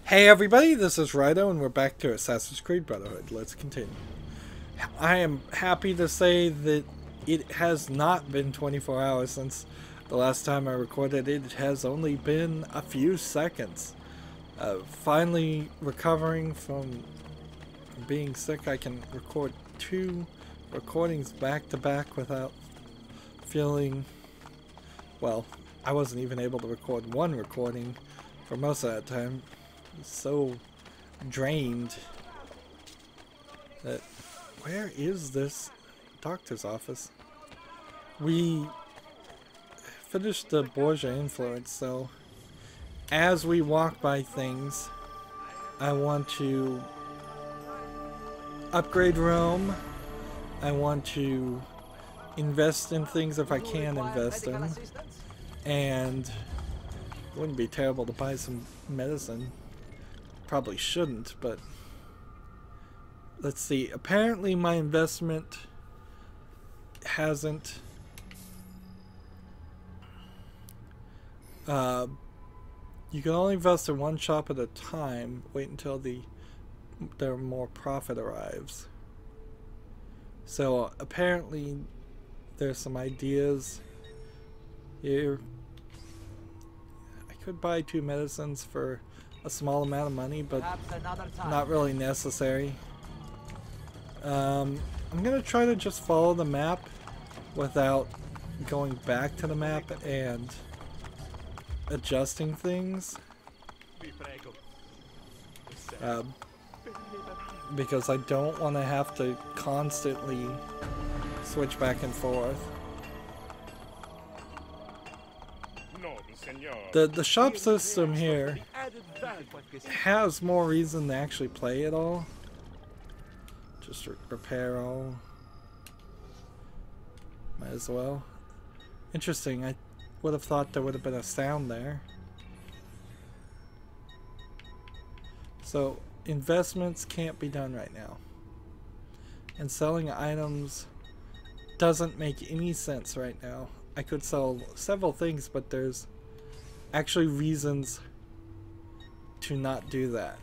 Hey everybody, this is Rydo and we're back to Assassin's Creed Brotherhood. Let's continue. I am happy to say that it has not been 24 hours since the last time I recorded it. It has only been a few seconds. Finally recovering from being sick, I can record 2 recordings back to back without feeling... Well, I wasn't even able to record 1 recording for most of that time. So drained that where is this doctor's office? We finished the Borgia influence, so as we walk by things, I want to upgrade Rome. I want to invest in things if I can invest in, and it wouldn't be terrible to buy some medicine. Probably shouldn't, but let's see. Apparently my investment hasn't you can only invest in 1 shop at a time. Wait until their more profit arrives. So apparently there's some ideas here. I could buy 2 medicines for a small amount of money, but not really necessary. I'm gonna try to just follow the map without going back to the map and adjusting things, because I don't want to have to constantly switch back and forth. The shop system here has more reason to actually play it all. Just repair all. Might as well. Interesting, I would have thought there would have been a sound there. So, investments can't be done right now. And selling items doesn't make any sense right now. I could sell several things, but there's actually reasons to not do that.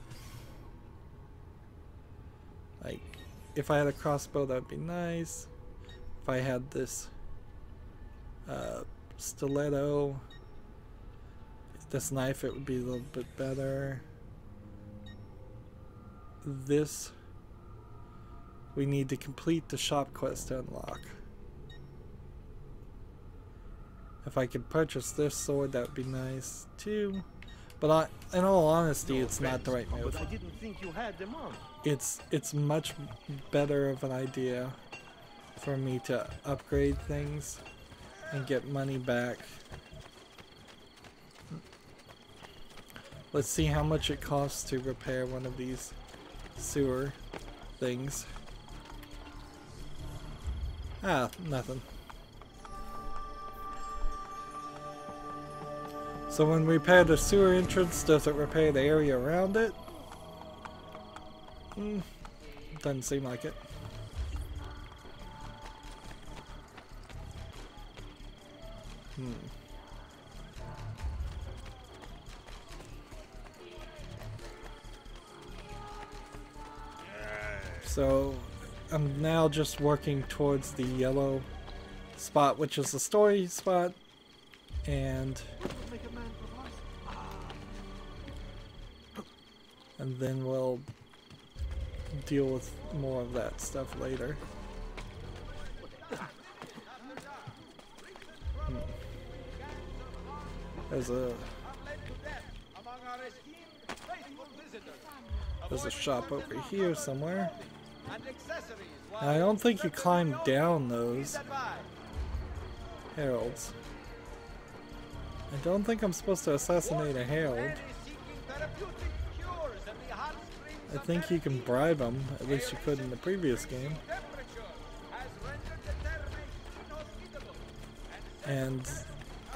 Like, if I had a crossbow, that would be nice. If I had this stiletto, this knife, it would be a little bit better. This, we need to complete the shop quest to unlock. If I could purchase this sword, that would be nice too. But in all honesty, it's not the right move. I didn't think you had them on. It's much better of an idea for me to upgrade things and get money back. Let's see how much it costs to repair one of these sewer things. Ah, nothing. So when we repair the sewer entrance, does it repair the area around it? Doesn't seem like it. So I'm now just working towards the yellow spot, which is the story spot, and then we'll deal with more of that stuff later. There's a shop over here somewhere. Now, I don't think you climb down those heralds. I don't think I'm supposed to assassinate a herald. I think you can bribe them, at least you could in the previous game. And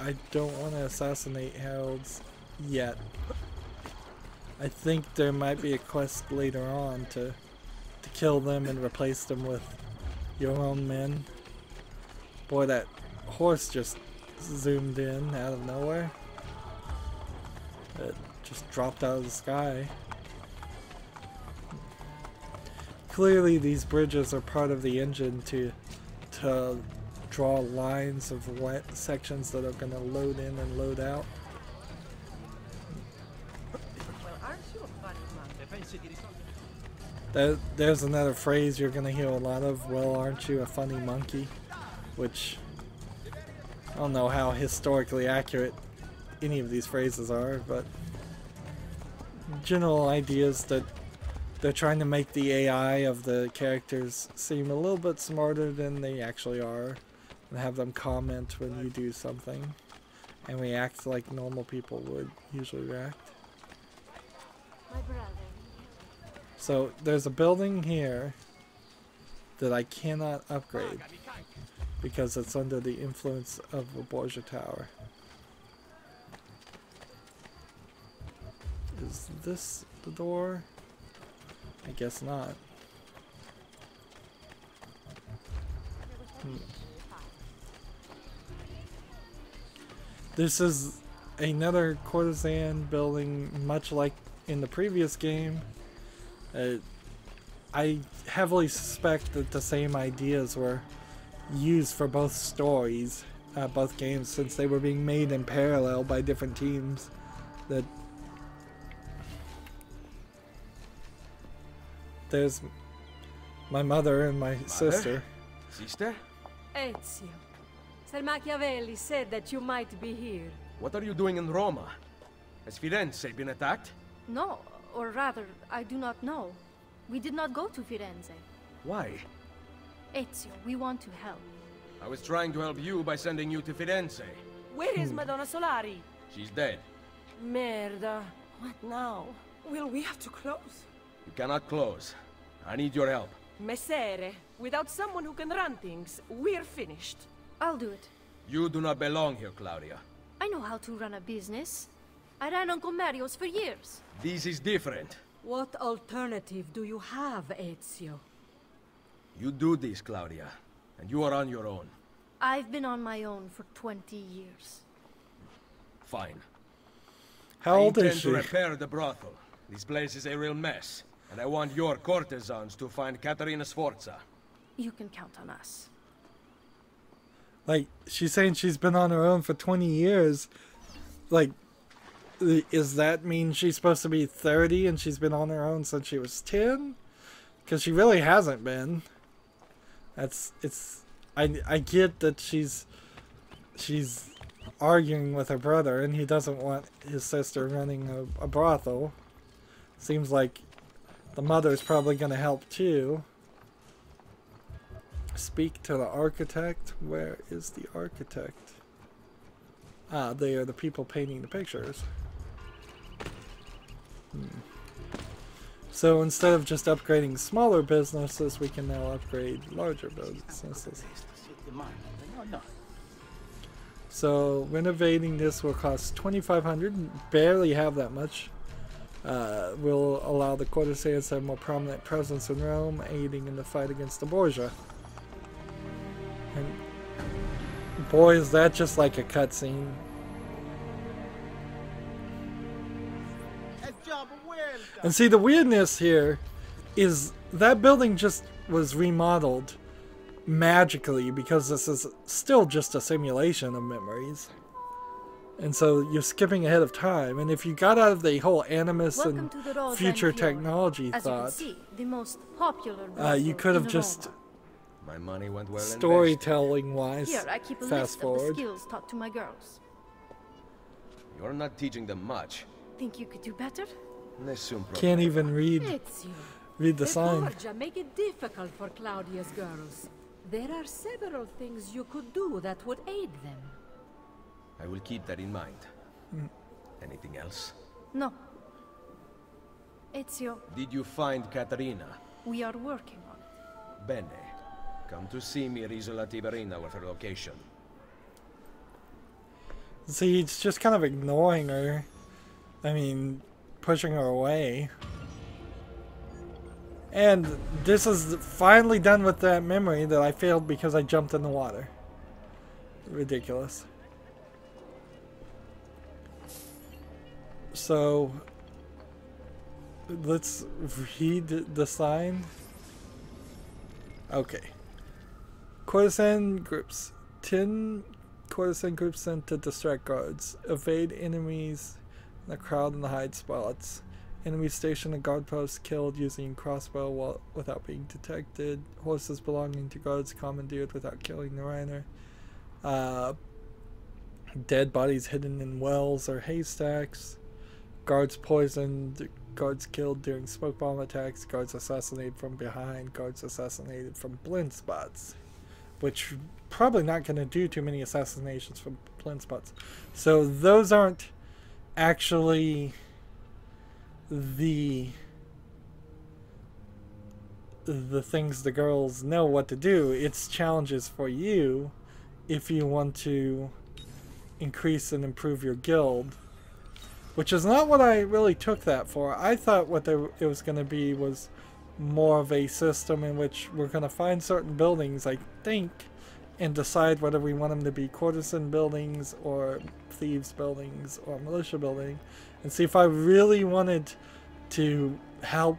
I don't want to assassinate heralds yet. I think there might be a quest later on to kill them and replace them with your own men. Boy, that horse just zoomed in out of nowhere. It just dropped out of the sky. Clearly these bridges are part of the engine to draw lines of wet sections that are going to load in and load out. There's another phrase you're going to hear a lot of, well, aren't you a funny monkey? Which, I don't know how historically accurate any of these phrases are, but general ideas that they're trying to make the AI of the characters seem a little bit smarter than they actually are, and have them comment when you do something, and react like normal people would usually react. My brother. So there's a building here that I cannot upgrade because it's under the influence of the Borgia Tower. Is this the door? I guess not. This is another courtesan building, much like in the previous game. I heavily suspect that the same ideas were used for both stories, both games, since they were being made in parallel by different teams. That there's my mother and my sister. Sister? Ezio. Sir Machiavelli said that you might be here. What are you doing in Roma? Has Firenze been attacked? No, or rather, I do not know. We did not go to Firenze. Why? Ezio, we want to help. I was trying to help you by sending you to Firenze. Where is Madonna Solari? She's dead. Merda. What now? Will we have to close? You cannot close. I need your help. Messere, without someone who can run things, we're finished. I'll do it. You do not belong here, Claudia. I know how to run a business. I ran on Comerios for years. This is different. What alternative do you have, Ezio? You do this, Claudia, and you are on your own. I've been on my own for 20 years. Fine. How old I is intend she? to repair the brothel. This place is a real mess, and I want your courtesans to find Caterina Sforza. You can count on us. Like, she's saying she's been on her own for 20 years. Like, does that mean she's supposed to be 30 and she's been on her own since she was 10? Because she really hasn't been. I get that she's arguing with her brother and he doesn't want his sister running a brothel. Seems like the mother's probably going to help too. Speak to the architect. Where is the architect? Ah, they are the people painting the pictures. So instead of just upgrading smaller businesses, we can now upgrade larger businesses. So renovating this will cost $2,500. Barely have that much. Will allow the courtesans to have more prominent presence in Rome, aiding in the fight against the Borgia. And boy, is that just like a cutscene. And see, the weirdness here is that building just was remodeled magically because this is still just a simulation of memories. And so you're skipping ahead of time. And if you got out of the whole animus and future technology thought, see, the most popular you could have just, My money went well storytelling wise, Here, I keep a fast list forward. of the skills taught to my girls. You're not teaching them much. Think you could do better? Nessun problema. Can't even read Ezio. the sign. Borgia make it difficult for Claudia's girls. There are several things you could do that would aid them. I will keep that in mind. Anything else? No. Ezio, Did you find Caterina? we are working on it. Bene. Come to see me at Isola Tiberina with her location. See, it's just kind of ignoring her. I mean, pushing her away. And this is finally done with that memory that I failed because I jumped in the water. Ridiculous. So let's read the sign. Okay. Courtesan groups. 10 courtesan groups sent to distract guards. Evade enemies in the crowd and the hide spots. Enemies stationed at guard posts killed using crossbow without being detected. Horses belonging to guards commandeered without killing the rider. Dead bodies hidden in wells or haystacks. Guards poisoned. Guards killed during smoke bomb attacks. Guards assassinated from behind. Guards assassinated from blind spots. Which probably not going to do too many assassinations from blind spots. So those aren't actually the things the girls know what to do. It's challenges for you if you want to increase and improve your guild, which is not what I really took that for. I thought what it was going to be was more of a system in which we're going to find certain buildings, I think, and decide whether we want them to be courtesan buildings or thieves buildings or militia building, and see if I really wanted to help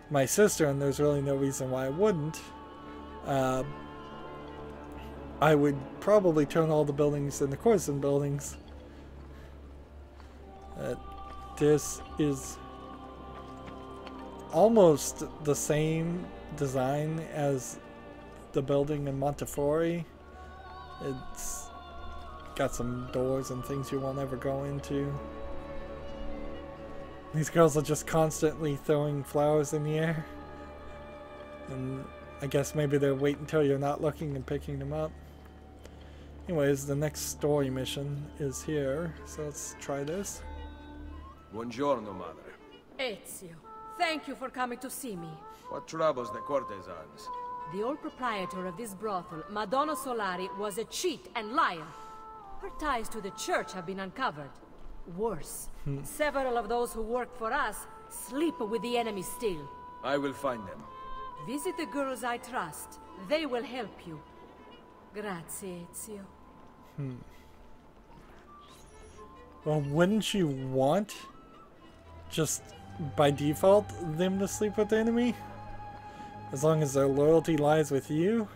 my sister, and there's really no reason why I wouldn't. I would probably turn all the buildings into courtesan buildings. This is almost the same design as the building in Montefiore. It's got some doors and things you won't ever go into. These girls are just constantly throwing flowers in the air. And I guess maybe they're waiting until you're not looking and picking them up. Anyways, the next story mission is here, so let's try this. Buongiorno, madre. Ezio, thank you for coming to see me. What troubles the courtesans? The old proprietor of this brothel, Madonna Solari, was a cheat and liar. Her ties to the church have been uncovered. Worse, several of those who work for us sleep with the enemy still. I will find them. Visit the girls I trust. They will help you. Grazie, Ezio. Well, wouldn't you want, just by default, them to sleep with the enemy? As long as their loyalty lies with you?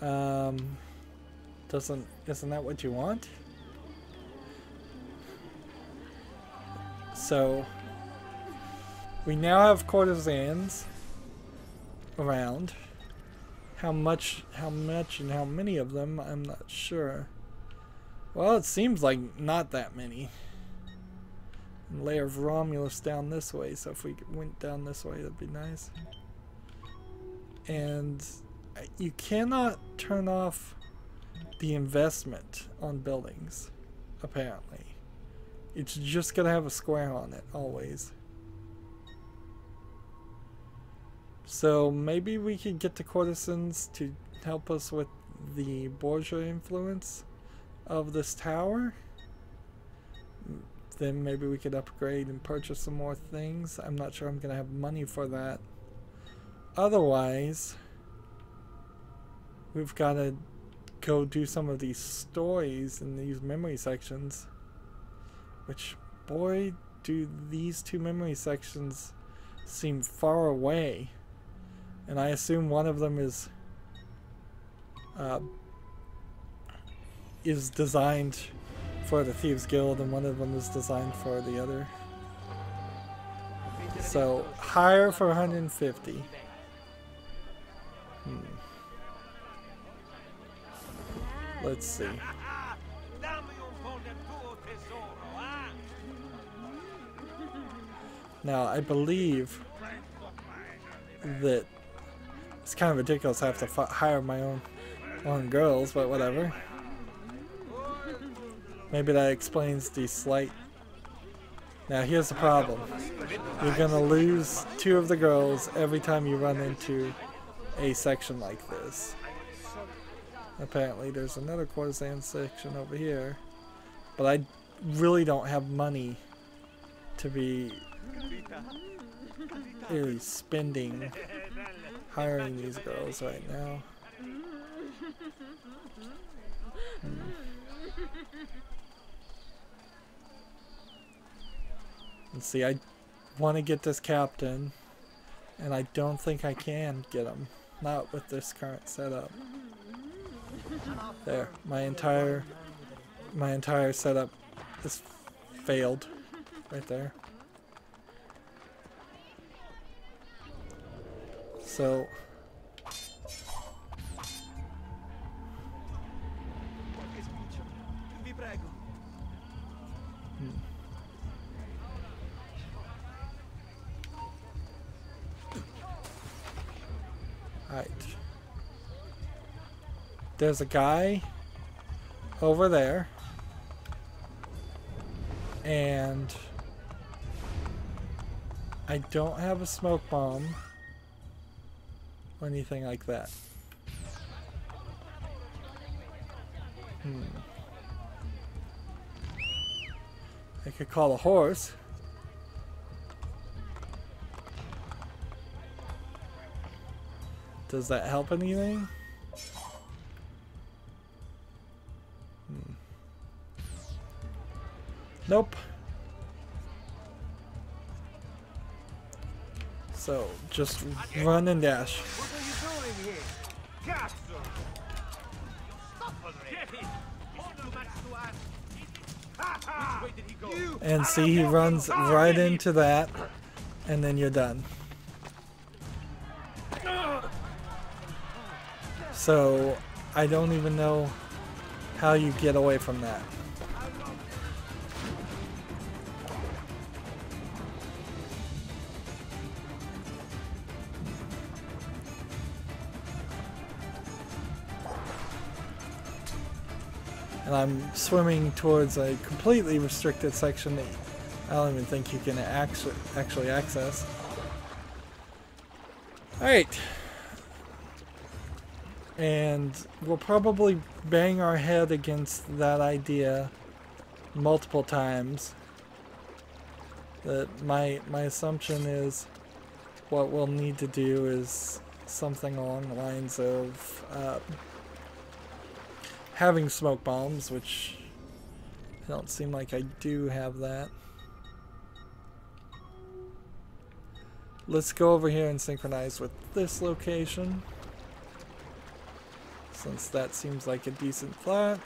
Isn't that what you want? So, we now have courtesans around. How much and how many of them, I'm not sure. Well, it seems like not that many. And Lair of Romulus down this way, so if we went down this way, that'd be nice. And you cannot turn off the investment on buildings, apparently. It's just gonna have a square on it, always. So maybe we could get the courtesans to help us with the Borgia influence of this tower. Then maybe we could upgrade and purchase some more things. I'm not sure I'm going to have money for that. Otherwise, we've got to go do some of these stories in these memory sections. Which, boy, do these two memory sections seem far away. And I assume one of them is designed for the Thieves Guild, and one of them is designed for the other. So, hire for 150. Let's see. Now, I believe that it's kind of ridiculous I have to hire my own girls, but whatever. Maybe that explains the slight... Now here's the problem. You're gonna lose 2 of the girls every time you run into a section like this. Apparently there's another courtesan section over here. But I really don't have money to be really spending hiring these girls right now. And see, I want to get this captain, and I don't think I can get him. Not with this current setup. There, my entire setup is failed right there. So Alright. There's a guy over there. And I don't have a smoke bomb or anything like that. I could call a horse. Does that help anything? Nope. So, just run and dash. What are you doing here? Cazzo! Stop already! Which way did he go? And see, he runs right into that, and then you're done. So, I don't even know how you get away from that. And I'm swimming towards a completely restricted section that I don't even think you can actually access. Alright. And we'll probably bang our head against that idea multiple times. That my assumption is what we'll need to do is something along the lines of having smoke bombs, which I don't seem like I do have that. Let's go over here and synchronize with this location, since that seems like a decent flat.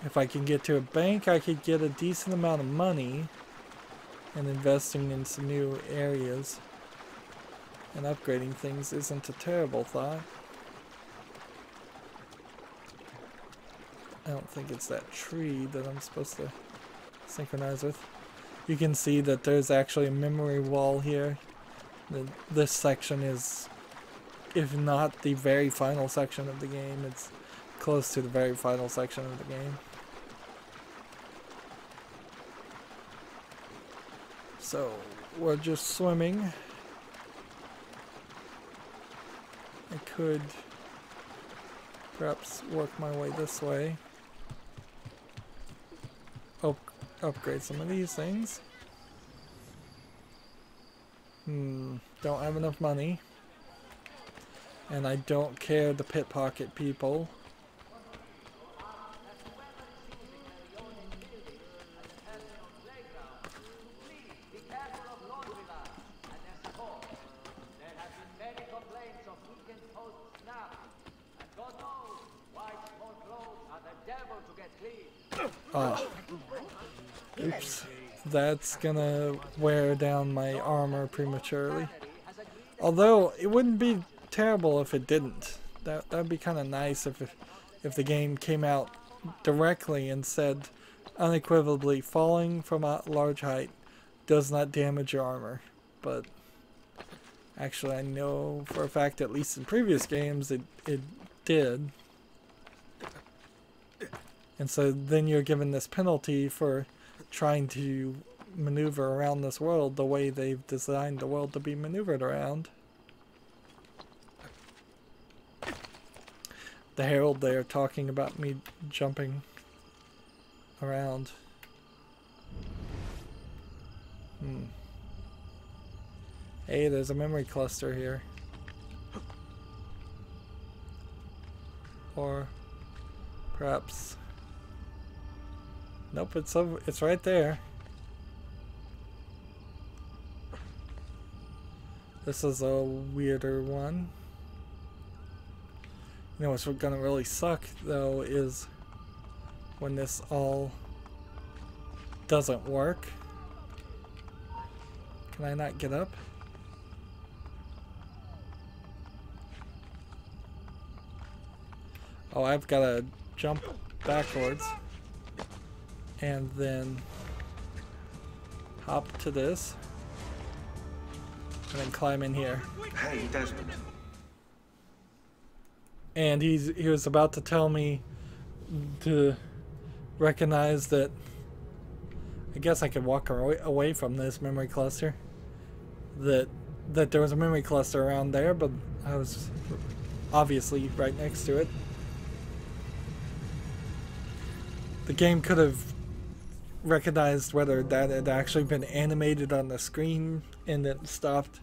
If I can get to a bank, I could get a decent amount of money and investing in some new areas. And upgrading things isn't a terrible thought. I don't think it's that tree that I'm supposed to synchronize with. You can see that there's actually a memory wall here. This section is, if not the very final section of the game, it's close to the very final section of the game. So, we're just swimming. I could perhaps work my way this way. Upgrade some of these things. Don't have enough money. And I don't care to pickpocket people. Oh. Oops. That's gonna wear down my armor prematurely. Although, it wouldn't be terrible if it didn't. That'd be kind of nice if the game came out directly and said unequivocally, falling from a large height does not damage your armor. But actually, I know for a fact, at least in previous games, it did. And so then you're given this penalty for trying to maneuver around this world the way they've designed the world to be maneuvered around. The herald there talking about me jumping around. Hey, there's a memory cluster here. Or perhaps Nope, it's right there. This is a weirder one. You know what's gonna really suck though is when this all doesn't work. Can I not get up? Oh, I've gotta jump backwards and then hop to this and then climb in here. Hey, Desmond. And he was about to tell me to recognize that I guess I could walk away from this memory cluster. That there was a memory cluster around there, but I was obviously right next to it. The game could have recognized whether that had actually been animated on the screen and it stopped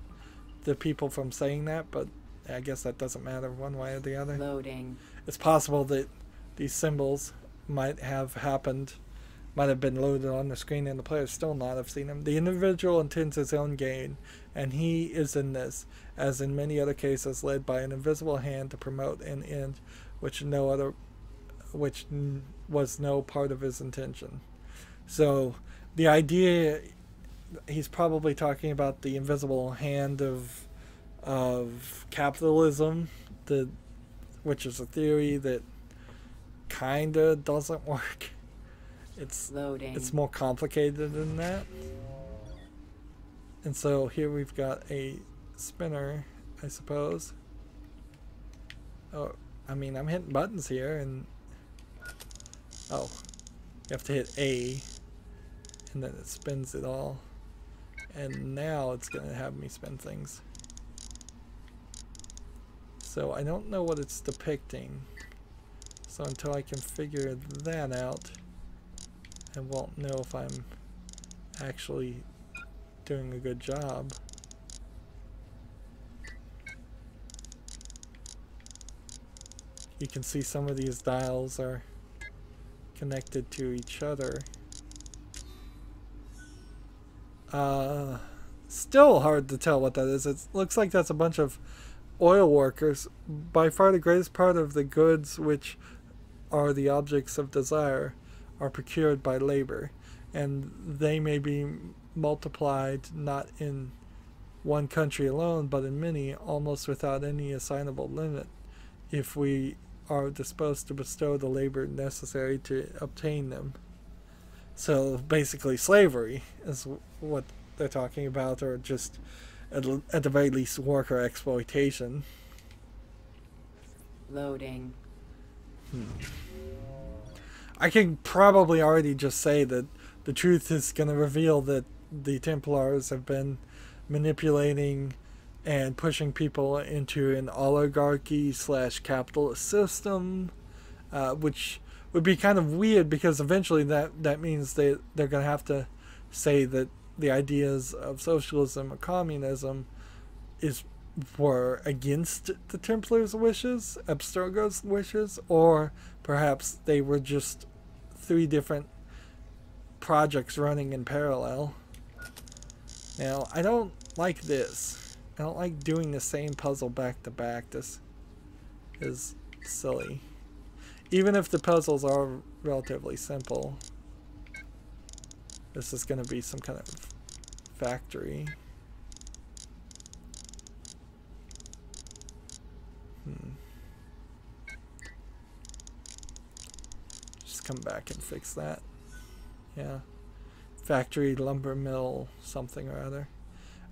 the people from saying that, but I guess that doesn't matter one way or the other. Loading. It's possible that these symbols might have been loaded on the screen and the player still not have seen them. The individual intends his own gain, and he is in this, as in many other cases, led by an invisible hand to promote an end which was no part of his intention. So the idea, he's probably talking about the invisible hand of capitalism, which is a theory that kinda doesn't work. It's loading. It's more complicated than that. And so here we've got a spinner, I suppose. Oh, I mean, I'm hitting buttons here, and oh, you have to hit A, and then it spins it all. And now it's gonna have me spin things. So I don't know what it's depicting. So until I can figure that out, I won't know if I'm actually doing a good job. You can see some of these dials are connected to each other. Still hard to tell what that is. It looks like that's a bunch of oil workers. By far the greatest part of the goods which are the objects of desire are procured by labor, and they may be multiplied not in one country alone but in many, almost without any assignable limit, if we are disposed to bestow the labor necessary to obtain them. So basically slavery is what they're talking about, or just at the very least worker exploitation. Loading. I can probably already just say that the truth is going to reveal that the Templars have been manipulating and pushing people into an oligarchy / capitalist system, which would be kind of weird because eventually that means they're going to have to say that the ideas of socialism or communism were against the Templars' wishes, Abstergo's wishes, or perhaps they were just 3 different projects running in parallel. Now, I don't like this. I don't like doing the same puzzle back to back. This is silly. Even if the puzzles are relatively simple, this is going to be some kind of factory. Just come back and fix that. Yeah. Factory, lumber mill, something or other.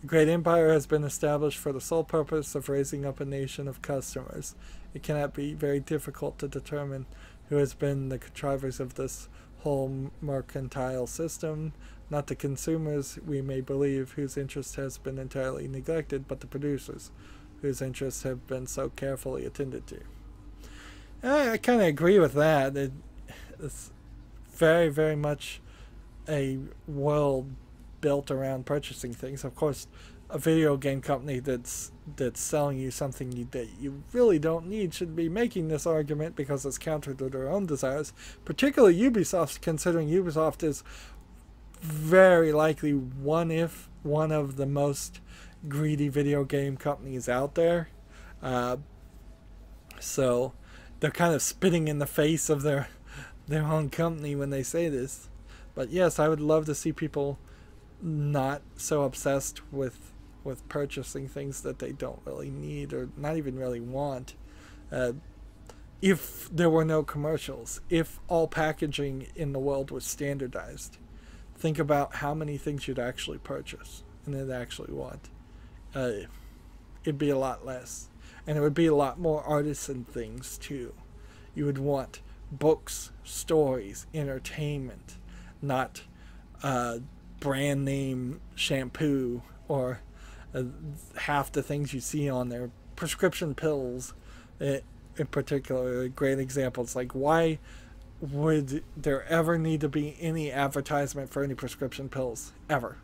A great empire has been established for the sole purpose of raising up a nation of customers. It cannot be very difficult to determine who has been the contrivers of this whole mercantile system. Not the consumers, we may believe, whose interest has been entirely neglected, but the producers, whose interests have been so carefully attended to. I kind of agree with that. It's very, very much a world built around purchasing things. Of course, a video game company that's selling you something that you really don't need should be making this argument because it's counter to their own desires. Particularly Ubisoft, considering Ubisoft is very likely one of the most greedy video game companies out there. So they're kind of spitting in the face of their own company when they say this. But yes, I would love to see people not so obsessed with purchasing things that they don't really need or not even really want. If there were no commercials, if all packaging in the world was standardized, think about how many things you'd actually purchase and then actually want. It'd be a lot less. And it would be a lot more artisan things too. You would want books, stories, entertainment, not brand name shampoo or half the things you see on there. Prescription pills in particular are great examples. Like, why would there ever need to be any advertisement for any prescription pills? Ever.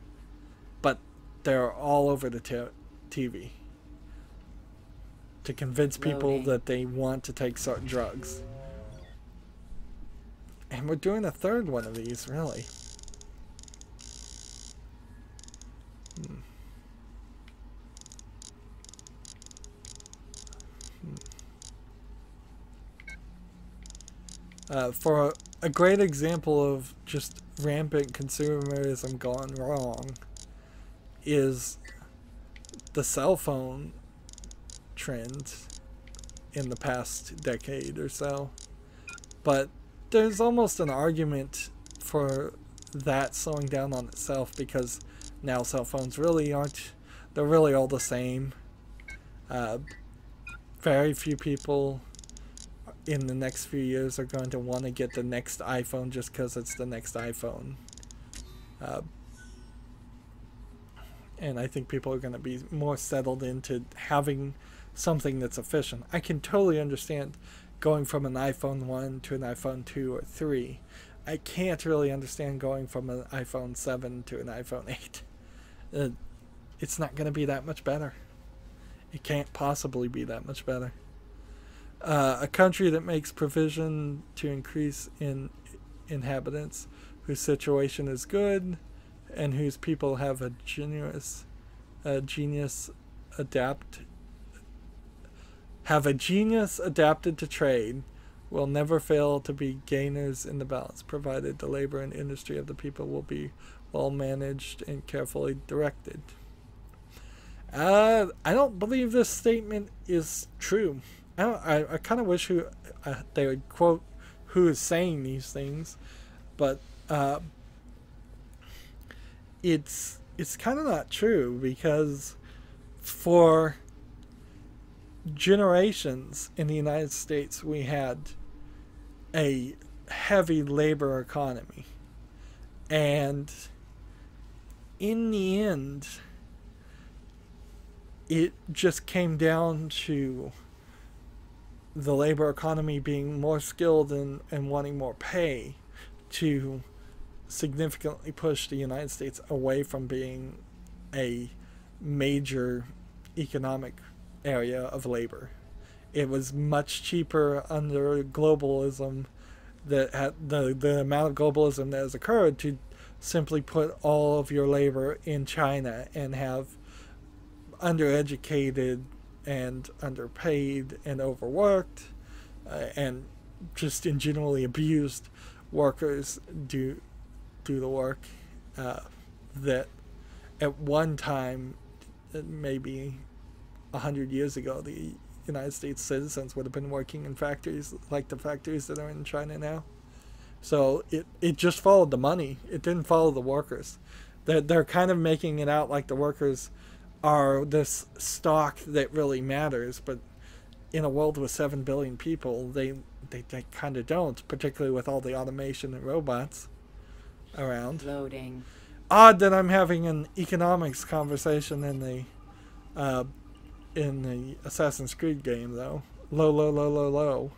But they're all over the TV to convince people that they want to take certain drugs. And we're doing a third one of these, really. For a great example of just rampant consumerism gone wrong is the cell phone trend in the past decade or so. But there's almost an argument for that slowing down on itself, because now cell phones really aren't, they're really all the same. Very few people in the next few years are going to want to get the next iPhone just because it's the next iPhone. And I think people are going to be more settled into having something that's efficient. I can totally understand going from an iPhone 1 to an iPhone 2 or 3. I can't really understand going from an iPhone 7 to an iPhone 8. It's not going to be that much better. It can't possibly be that much better. A country that makes provision to increase in inhabitants whose situation is good and whose people have a genius adapted to trade will never fail to be gainers in the balance, provided the labor and industry of the people will be well managed and carefully directed. I don't believe this statement is true. I kind of wish they would quote who is saying these things, but it's kind of not true, because for generations in the United States we had a heavy labor economy, and in the end it just came down to the labor economy being more skilled and wanting more pay to significantly push the United States away from being a major economic area of labor. It was much cheaper under globalism, that the amount of globalism that has occurred, to simply put all of your labor in China and have undereducated and underpaid and overworked and just in generally abused workers do the work that at one time, maybe 100 years ago, the United States citizens would have been working in factories like the factories that are in China now. So it just followed the money. It didn't follow the workers. They're kind of making it out like the workers are this stock that really matters, but in a world with 7 billion people, they kind of don't, particularly with all the automation and robots around. Loading. Odd that I'm having an economics conversation in the Assassin's Creed game, though. Low.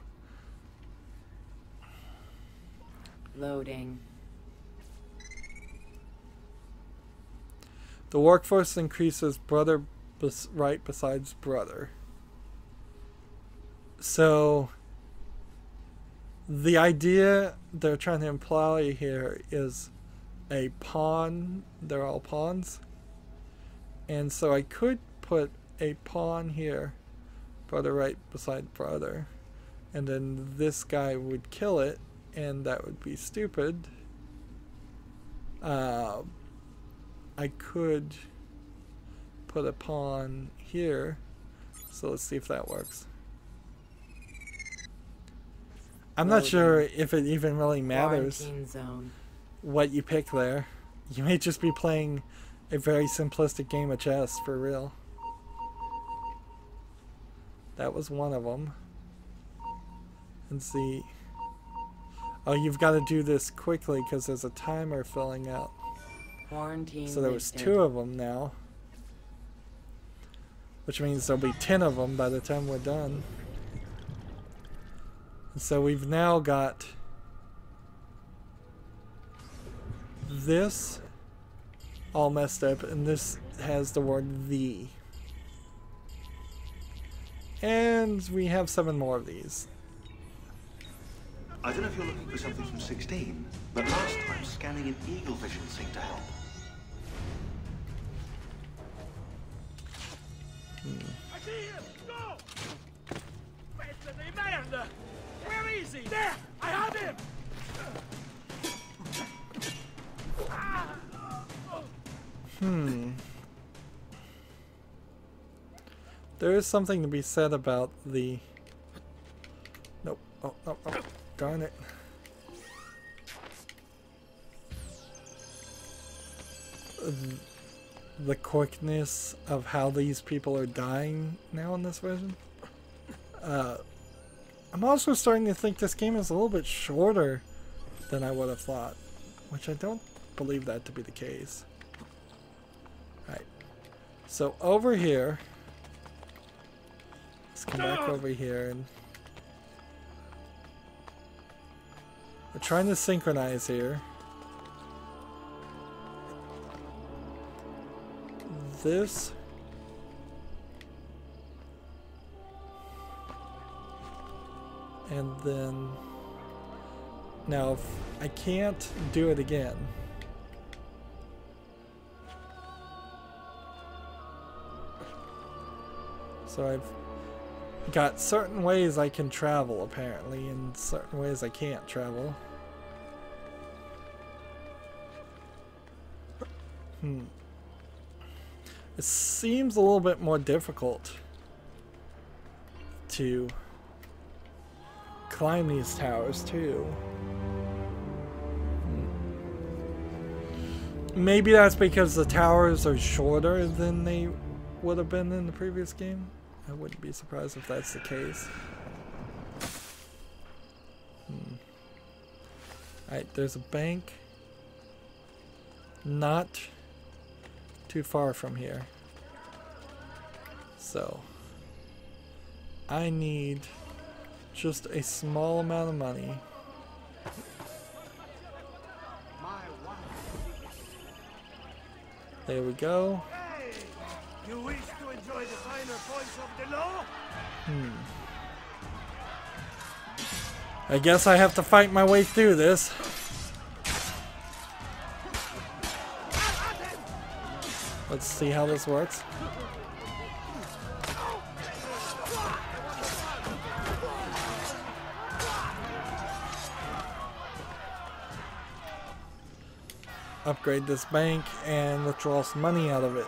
Loading. The workforce increases brother right besides brother. So the idea they're trying to imply here is a pawn. They're all pawns. And so I could put a pawn here, brother right beside brother. And then this guy would kill it, and that would be stupid. I could put a pawn here. So let's see if that works. I'm not sure if it even really matters what you pick there. You may just be playing a very simplistic game of chess for real. That was one of them. And see. Oh, you've got to do this quickly because there's a timer filling out. Quarantine So there was 2 of them now. Which means there'll be 10 of them by the time we're done. And so we've now got this all messed up, and this has the word "the." And we have 7 more of these. I don't know if you're looking for something from 16, but last time scanning in eagle vision seemed to help. I see him! Go! Pezzo di merda! Where is he? There! I have him! There is something to be said about the... Nope. Oh, oh, oh. Darn it. The quickness of how these people are dying now in this version. I'm also starting to think this game is a little bit shorter than I would have thought, which I don't believe that to be the case. Alright, so over here, let's come back over here, and we're trying to synchronize here. This and then now if I can't do it again, so I've got certain ways I can travel apparently and certain ways I can't travel. It seems a little bit more difficult to climb these towers too. Maybe that's because the towers are shorter than they would have been in the previous game. I wouldn't be surprised if that's the case. Alright, there's a bank not too far from here. So I need just a small amount of money. There we go. Hey! You wish to enjoy the finer points of the law? I guess I have to fight my way through this. Let's see how this works. Upgrade this bank and withdraw some money out of it.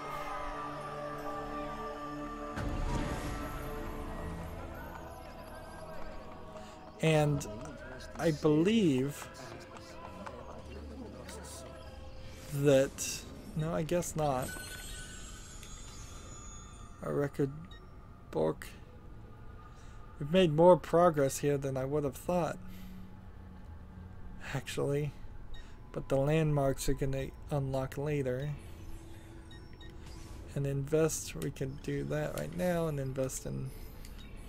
And I believe that... No, I guess not. Our record book. We've made more progress here than I would have thought, actually. But the landmarks are going to unlock later. And invest, we can do that right now and invest in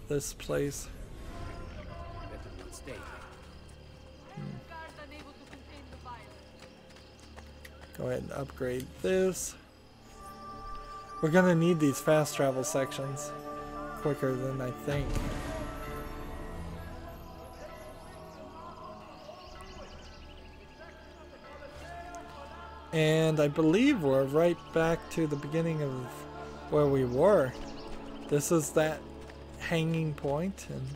this place. Go ahead and upgrade this. We're gonna need these fast travel sections quicker than I think. And I believe we're right back to the beginning of where we were. This is that hanging point, and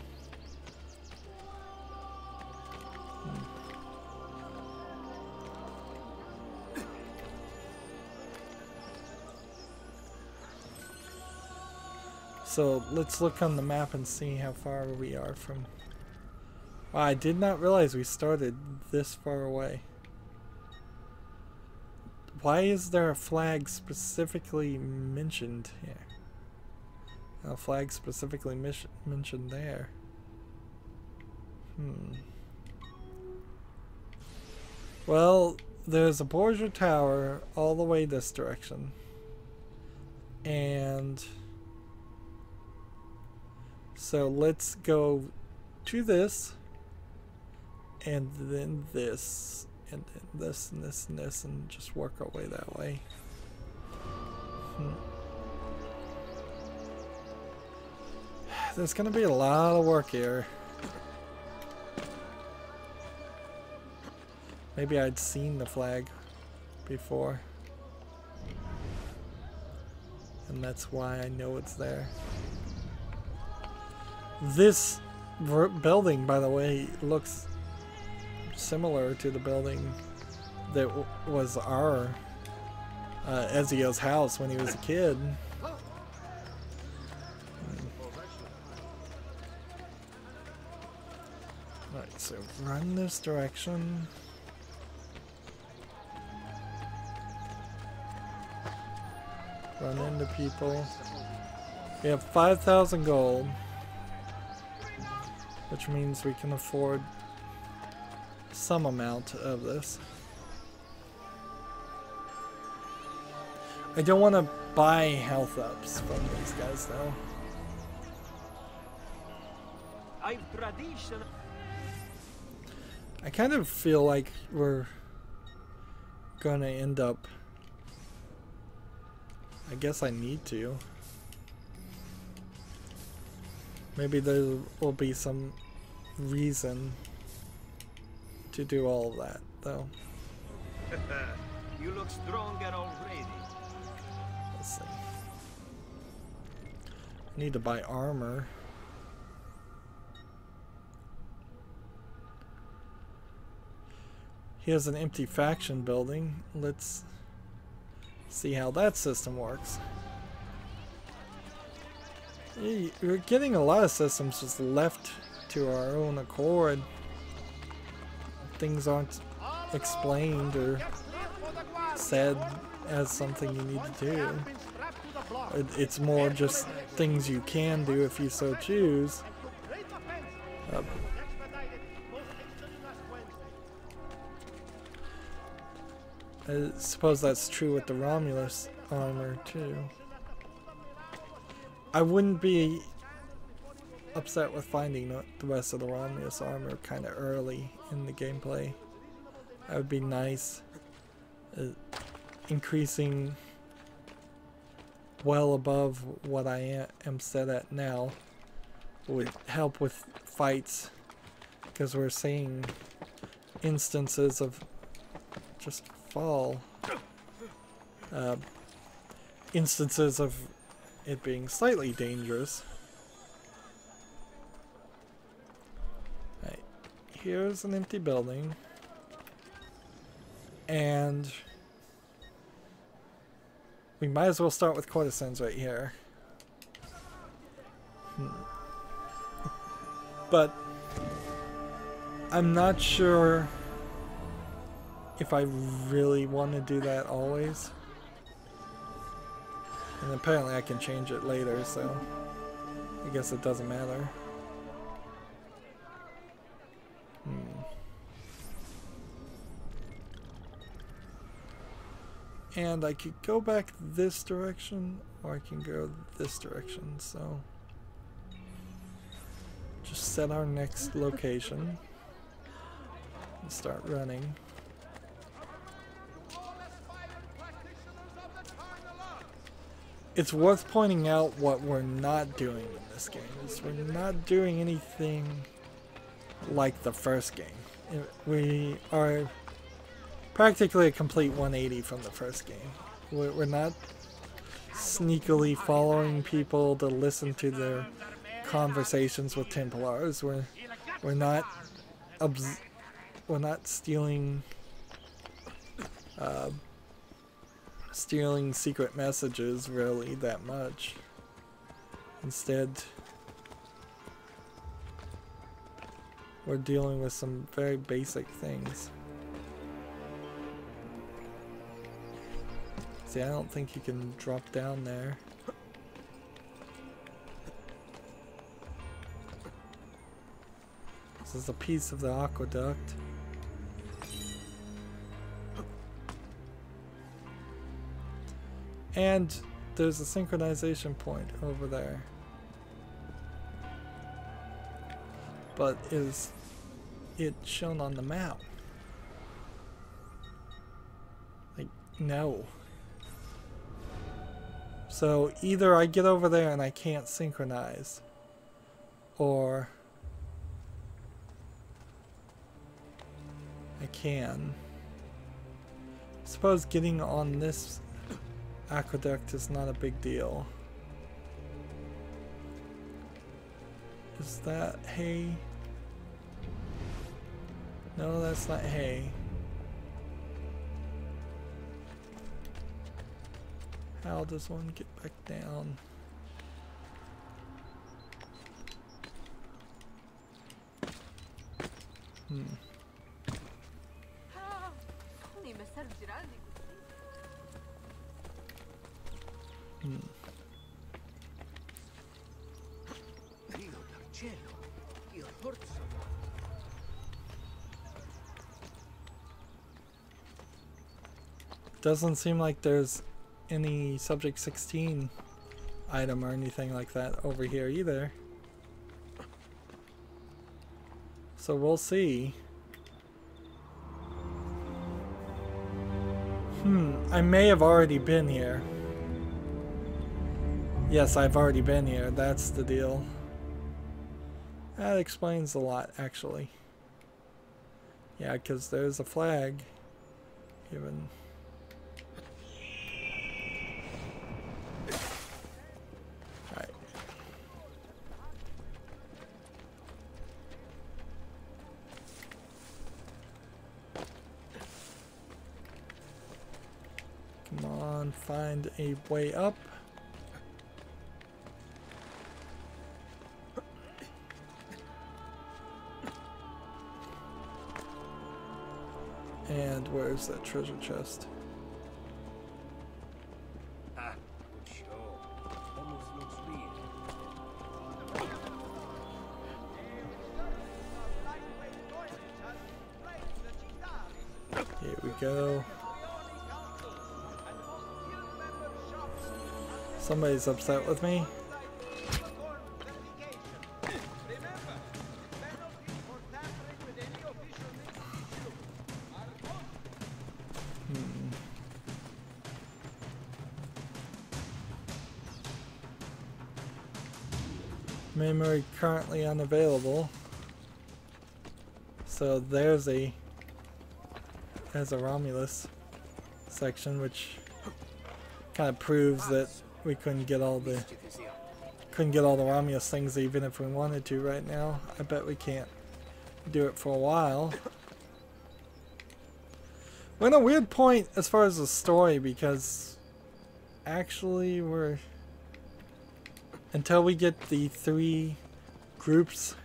so let's look on the map and see how far we are from. Wow, I did not realize we started this far away. Why is there a flag specifically mentioned here? A flag specifically mentioned there. Well, there's a Borgia Tower all the way this direction. And so let's go to this, and then this, and then this, and this, and this, and just work our way that way. There's gonna be a lot of work here. Maybe I'd seen the flag before, and that's why I know it's there. This building, by the way, looks similar to the building that was our Ezio's house when he was a kid. Alright, so run this direction. Run into people. We have 5,000 gold, which means we can afford some amount of this. I don't want to buy health ups from these guys though. I kind of feel like we're gonna end up, I guess I need to. Maybe there will be some reason to do all of that, though. You look stronger already. Let's see. I need to buy armor. Here's an empty faction building. Let's see how that system works. We're getting a lot of systems just left to our own accord. Things aren't explained or said as something you need to do. It's more just things you can do if you so choose. I suppose that's true with the Romulus armor too. I wouldn't be upset with finding the rest of the Romulus armor kind of early in the gameplay. That would be nice. Increasing well above what I am set at now would help with fights, because we're seeing instances of just fall. Instances of it being slightly dangerous. Right. Here's an empty building. And we might as well start with courtesans right here. But I'm not sure if I really want to do that always. And apparently I can change it later, so I guess it doesn't matter. And I could go back this direction, or I can go this direction, so just set our next location and start running. it's worth pointing out what we're not doing in this game. Is we're not doing anything like the first game. We are practically a complete 180 from the first game. We're not sneakily following people to listen to their conversations with Templars. We're not stealing stealing secret messages really that much. Instead, we're dealing with some very basic things. See, I don't think you can drop down there. This is a piece of the aqueduct. And there's a synchronization point over there. But is it shown on the map? Like, no. So either I get over there and I can't synchronize, or I can. I suppose getting on this aqueduct is not a big deal. Is that hay? No, that's not hay. How does one get back down? Doesn't seem like there's any subject 16 item or anything like that over here either. So we'll see. I may have already been here. Yes, I've already been here. That's the deal. That explains a lot, actually. Yeah, because there's a flag. Even. Alright. Come on, find a way up. And where's that treasure chest? Ah, good show. Almost looks real. Here we go. Somebody's upset with me. Memory currently unavailable. So there's a Romulus section, which kind of proves that we couldn't get all the Romulus things even if we wanted to right now. I bet we can't do it for a while. We're in a weird point as far as the story, because actually we're, until we get the 3 groups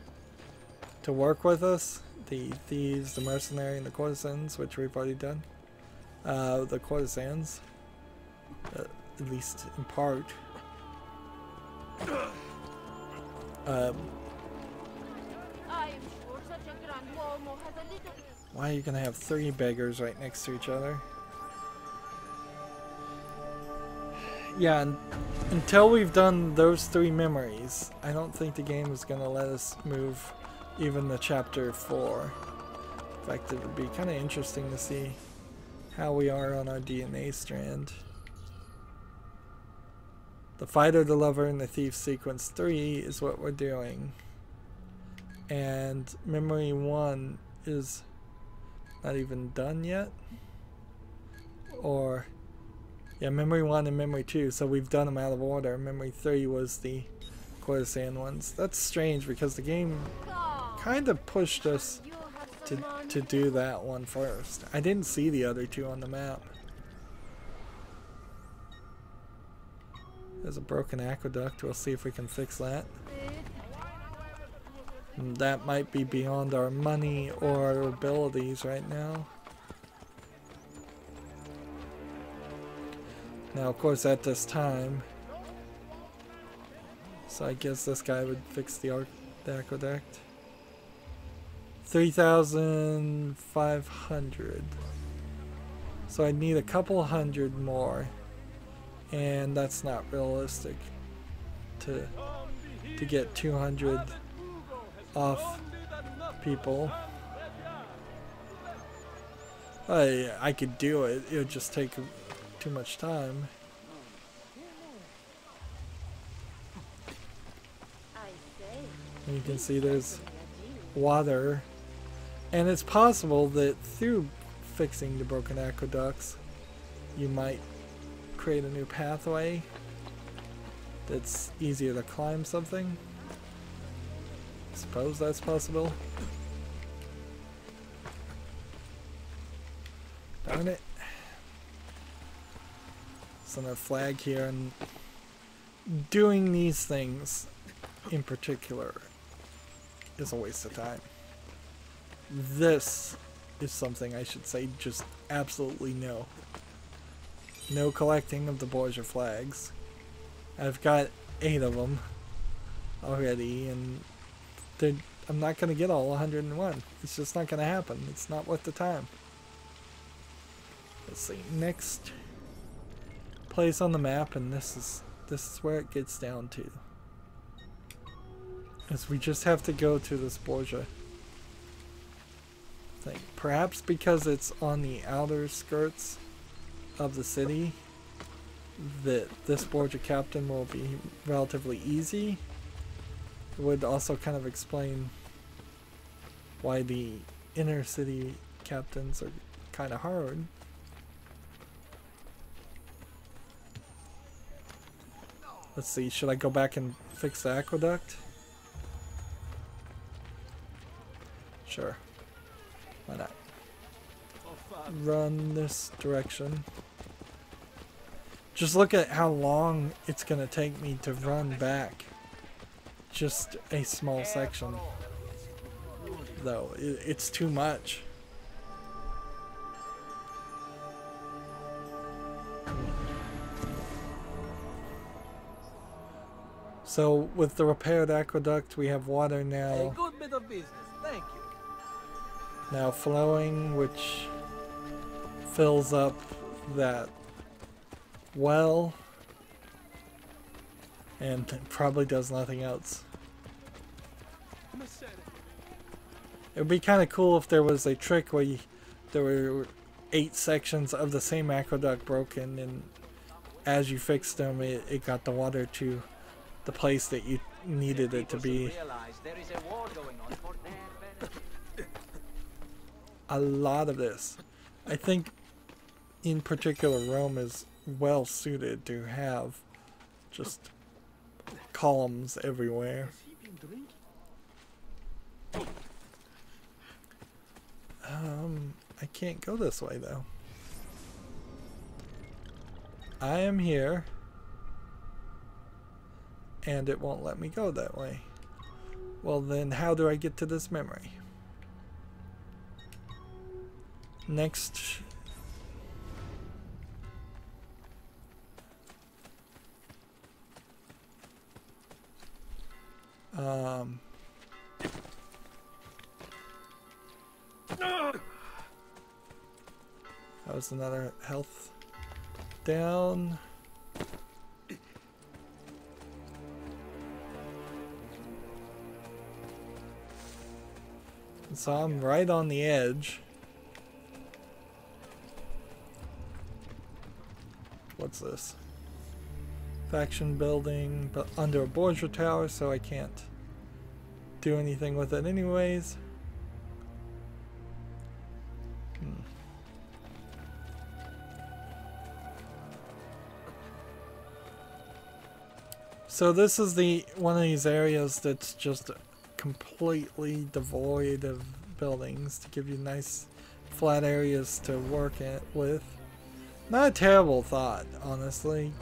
to work with us, the thieves, the mercenary, and the courtesans, which we've already done. The courtesans, at least in part. Why are you gonna have 3 beggars right next to each other? Yeah, and until we've done those 3 memories, I don't think the game is gonna let us move even to chapter 4. In fact, it would be kind of interesting to see how we are on our DNA strand. The Fighter, the Lover, and the Thief sequence 3 is what we're doing. And memory 1 is not even done yet. Or, yeah, memory 1 and memory 2, so we've done them out of order. Memory 3 was the courtesan ones. That's strange because the game kind of pushed us to do that one first. I didn't see the other two on the map. There's a broken aqueduct. We'll see if we can fix that. And that might be beyond our money or our abilities right now. Now, of course, at this time, so I guess this guy would fix the aqueduct. 3,500. So I need a couple hundred more. And that's not realistic to get 200 off people. I could do it. It would just take too much time. And you can see there's water, and it's possible that through fixing the broken aqueducts you might create a new pathway that's easier to climb something. Suppose that's possible. Darn it. There's another flag here, and doing these things in particular is a waste of time. This is something I should say just absolutely no. No collecting of the Borgia flags. I've got 8 of them already, and I'm not going to get all 101. It's just not going to happen. It's not worth the time. Let's see. Next place on the map, and this is where it gets down to. Is we just have to go to this Borgia thing. Perhaps because it's on the outer skirts of the city, that this Borgia captain will be relatively easy. It would also kind of explain why the inner city captains are kind of hard. Let's see, should I go back and fix the aqueduct? Sure. Why not? Run this direction. Just look at how long it's going to take me to run back. Just a small section. Though, it's too much. So, with the repaired aqueduct, we have water now. A good bit of business, thank you. Now flowing, which fills up that well, and probably does nothing else. It would be kind of cool if there was a trick where there were 8 sections of the same aqueduct broken, and as you fixed them, it got the water to the place that you needed it to be. A lot of this. I think in particular Rome is well suited to have just columns everywhere. I can't go this way though. I am here and it won't let me go that way. Well then, how do I get to this memory? Next. That was another health down. So I'm right on the edge. What's this? Faction building, but under a Borgia tower, so I can't do anything with it anyways. So this is the one of these areas that's just completely devoid of buildings to give you nice flat areas to work with. Not a terrible thought, honestly.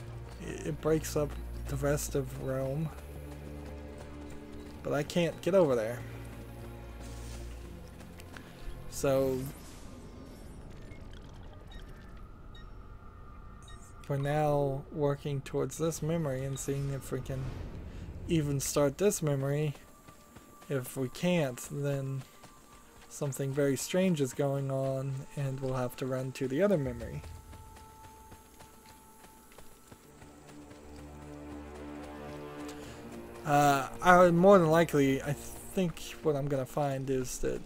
It breaks up the rest of Rome. But I can't get over there. So we're now working towards this memory and seeing if we can even start this memory. If we can't, then something very strange is going on and we'll have to run to the other memory. More than likely, I think what I'm gonna find is that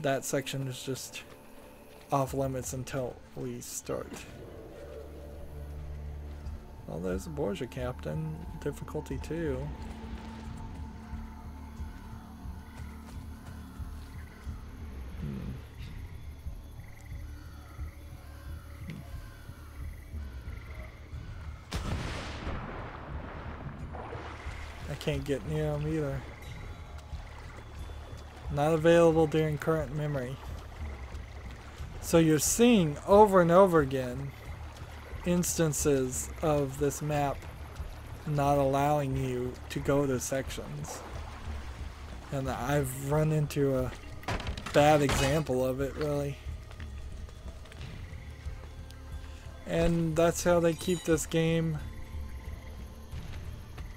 that section is just off limits until we start. Well, there's a Borgia captain. Difficulty 2. I can't get near him either. Not available during current memory. So you're seeing over and over again instances of this map not allowing you to go to sections. And I've run into a bad example of it, really. And that's how they keep this game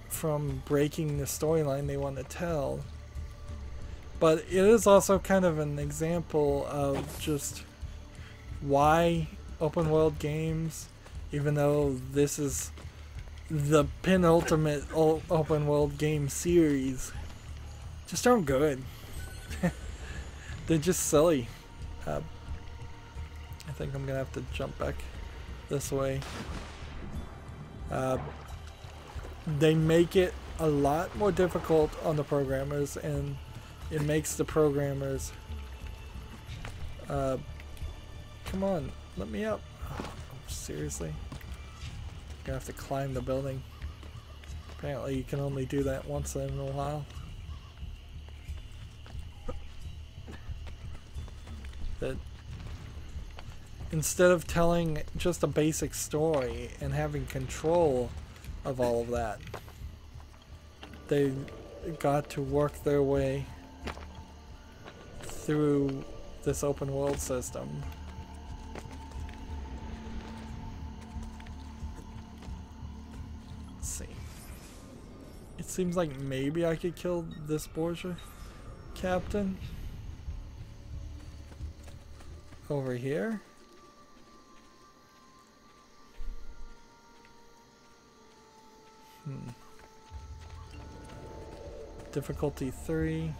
from breaking the storyline they want to tell. But it is also kind of an example of just why open world games, even though this is the penultimate open world game series, just aren't good. They're just silly. I think I'm gonna have to jump back this way. They make it a lot more difficult on the programmers, and it makes the programmers come on, let me up. Oh, seriously? I'm gonna have to climb the building. Apparently you can only do that once in a while. That instead of telling just a basic story and having control of all of that, they got to work their way through this open world system. Let's see. It seems like maybe I could kill this Borgia captain over here. Difficulty 3.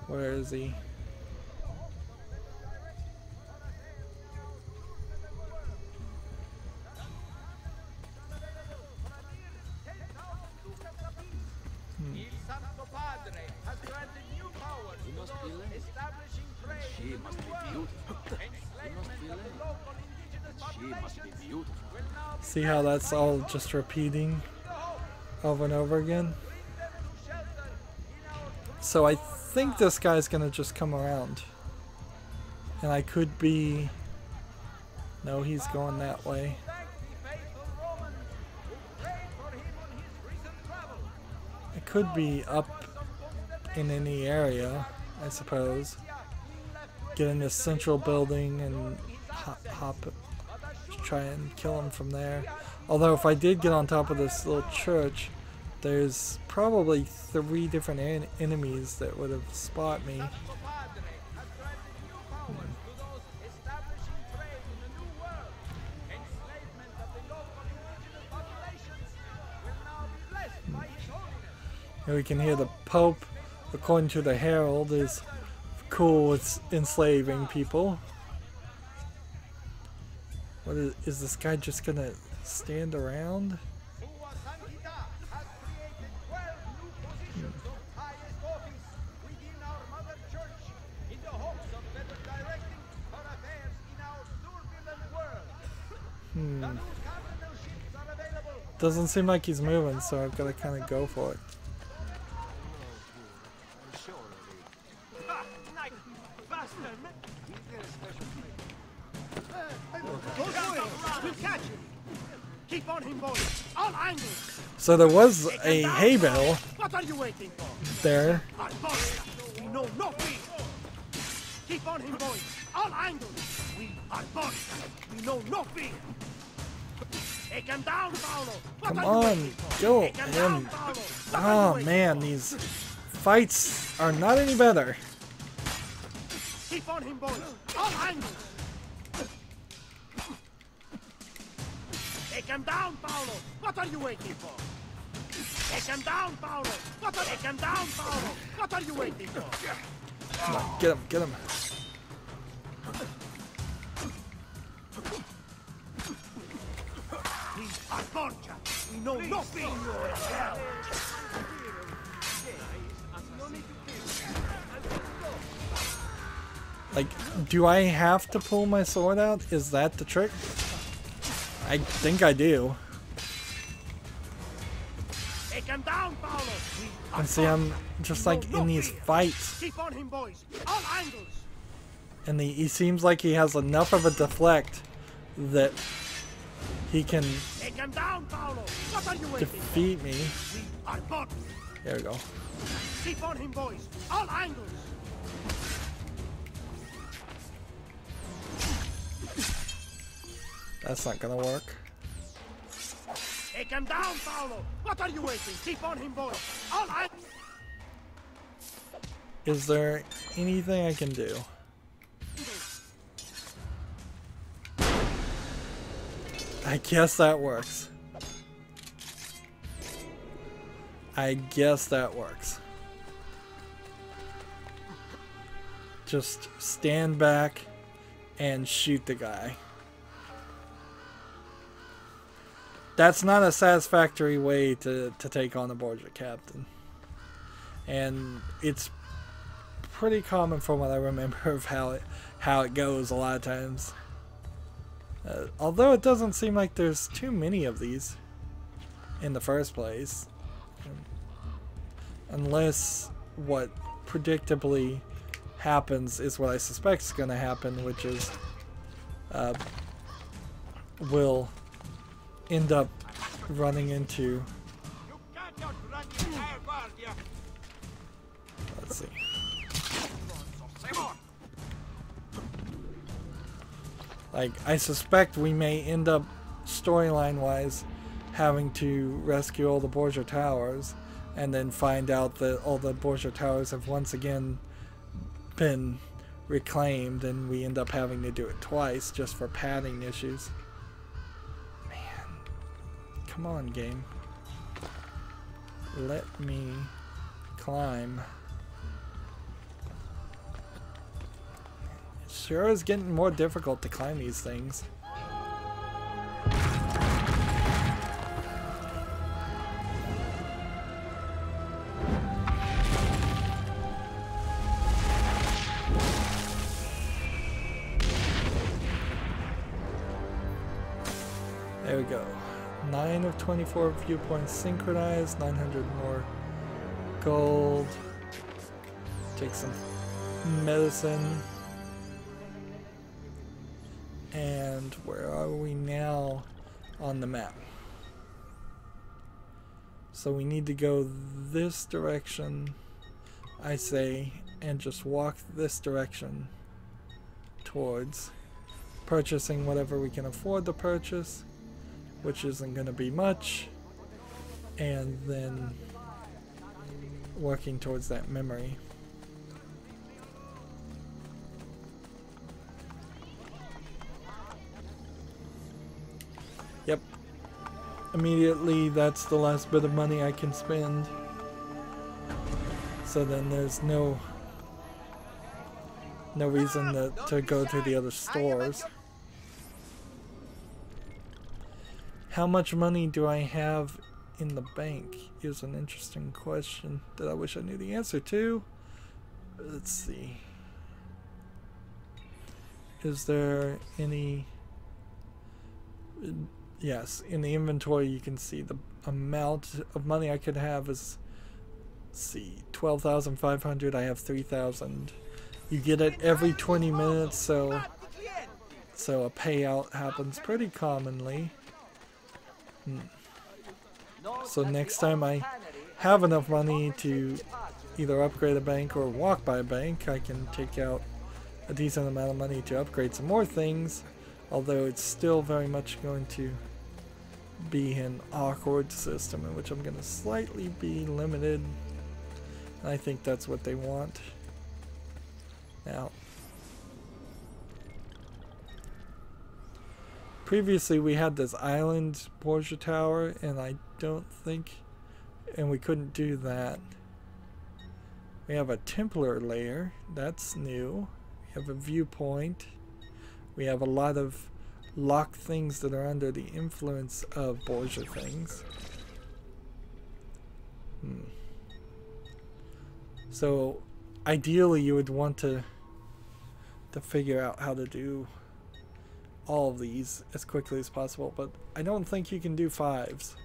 Where is he? See how that's all just repeating over and over again? So I think this guy's gonna just come around. And I could be... No, he's going that way. I could be up in any area, I suppose. Get in this central building and hop try and kill him from there. Although if I did get on top of this little church, there's probably 3 different enemies that would have spot me. And we can hear the Pope, according to the Herald, is cool with enslaving people. What is this guy just gonna stand around? Doesn't seem like he's moving, so I've got to kind of go for it. Keep on him, boys. All angles. So there was a hay bale What are you waiting for? there. We know no fear. Keep on him, boys. All angles. We are boys. We know no fear. Take him down, Paolo. What Come are you on, waiting for? go Take him down, him. Paolo. What are you Oh waiting man, for? these fights are not any better. Keep on him, boys. All angles. Take him down, Paolo. What are you waiting for? Take him down, Paolo. Take him down, Paolo. What are you waiting for? Come on, get him, get him. We are Borgia. We know no fear. Like, do I have to pull my sword out? Is that the trick? I think I do. Take him down, Paolo. We are And see, I'm just like in these fear. fights, Keep on him, boys. All angles. and he seems like he has enough of a deflect that he can Take him down, Paolo. What are you waiting defeat me. for? We are Borgia. There we go. Keep on him, boys. All angles. That's not gonna work. Take him down, Paolo. What are you waiting? Keep on him, boys. All angles. Is there anything I can do? I guess that works. I guess that works. Just stand back and shoot the guy. That's not a satisfactory way to take on a Borgia captain. And it's pretty common from what I remember of how it goes a lot of times. Although it doesn't seem like there's too many of these in the first place. Unless what predictably happens is what I suspect is going to happen, which is we'll end up running into... Let's see. Like, I suspect we may end up, storyline-wise, having to rescue all the Borgia towers, and then find out that all the Borgia towers have once again been reclaimed, and we end up having to do it twice just for padding issues. Man, come on, game. Let me climb. It sure is getting more difficult to climb these things. There we go. 9 of 24 viewpoints synchronized, 900 more gold. Take some medicine. And where are we now on the map? So we need to go this direction, I say, and just walk this direction towards purchasing whatever we can afford to purchase, which isn't going to be much, and then working towards that memory. Yep. Immediately, that's the last bit of money I can spend. So then there's no reason to go to the other stores. How much money do I have in the bank is an interesting question that I wish I knew the answer to. Let's see. Is there any... Yes, in the inventory you can see the amount of money I could have is, let's see, 12,500. I have 3,000. You get it every 20 minutes, so a payout happens pretty commonly. So next time I have enough money to either upgrade a bank or walk by a bank, I can take out a decent amount of money to upgrade some more things, although it's still very much going to be an awkward system in which I'm going to slightly be limited. And I think that's what they want. Now, previously we had this island Borgia Tower, and I don't think, and we couldn't do that. We have a Templar layer, that's new. We have a viewpoint. We have a lot of locked things that are under the influence of Borgia things. So ideally you would want to figure out how to do all of these as quickly as possible, but I don't think you can do 5s.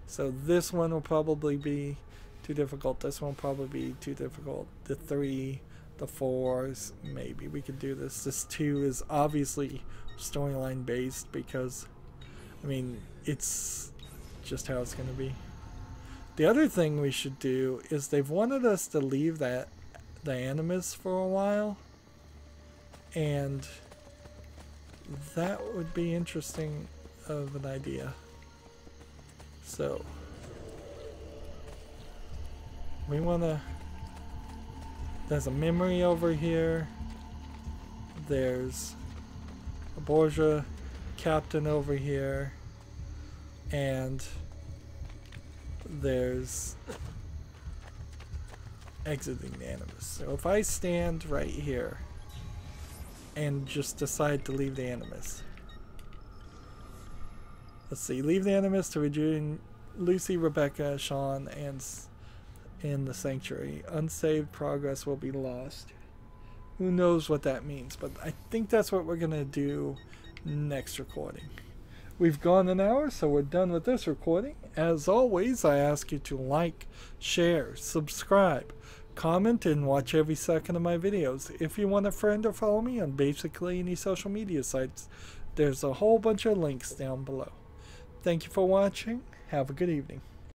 So this one will probably be too difficult, this one will probably be too difficult, the 3, the 4s, maybe we could do this. This 2 is obviously storyline based because, I mean, it's just how it's going to be. The other thing we should do is they've wanted us to leave the Animus for a while, and that would be interesting of an idea. So we want to, there's a memory over here, there's a Borgia captain over here, and there's exiting the Animus. So if I stand right here and just decide to leave the Animus, let's see, leave the Animus to rejoin Lucy, Rebecca, Sean, and in the Sanctuary. Unsaved progress will be lost. Who knows what that means, but I think that's what we're gonna do next recording. We've gone an hour, so we're done with this recording. As always, I ask you to like, share, subscribe, comment, and watch every second of my videos. If you want a friend or follow me on basically any social media sites, there's a whole bunch of links down below. Thank you for watching. Have a good evening.